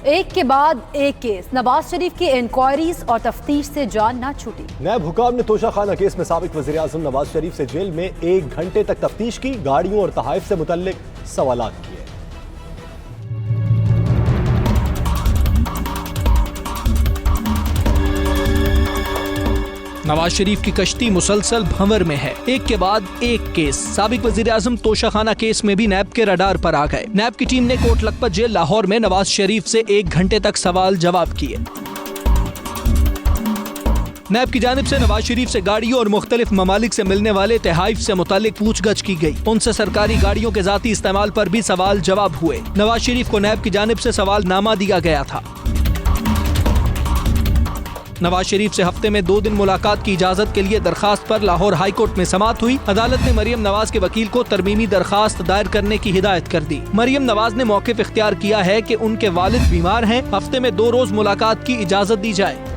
एक के बाद एक केस, नवाज शरीफ की इंक्वायरीज और तफ्तीश से जान ना छूटी। नैब हुकाम ने तोशाखाना केस में साबिक वज़ीर आज़म नवाज शरीफ से जेल में 1 घंटे तक तफ्तीश की, गाड़ियों और तहाइफ से मुतल्लिक सवालात किए। नवाज शरीफ की कश्ती मुसलसल भंवर में है, एक के बाद एक केस। साबिक वज़ीर आज़म तोशाखाना केस में भी नैब के रडार पर आ गए। नैब की टीम ने कोट लखपत जेल लाहौर में नवाज शरीफ से 1 घंटे तक सवाल जवाब किए। नैब की जानिब से नवाज शरीफ से गाड़ियों और मुख्तलिफ ममालिक से मिलने वाले तहाइफ से मुतालिक पूछगछ की गई। उनसे सरकारी गाड़ियों के जाती इस्तेमाल पर भी सवाल जवाब हुए। नवाज शरीफ को नैब की जानिब से सवालनामा दिया गया था। नवाज शरीफ से हफ्ते में 2 दिन मुलाकात की इजाजत के लिए दरखास्त पर लाहौर हाई कोर्ट में समाअत हुई। अदालत ने मरियम नवाज के वकील को तरमीमी दरखास्त दायर करने की हिदायत कर दी। मरियम नवाज ने मौक़िफ़ इख्तियार किया है कि उनके वालिद बीमार हैं, हफ्ते में 2 रोज मुलाकात की इजाजत दी जाए।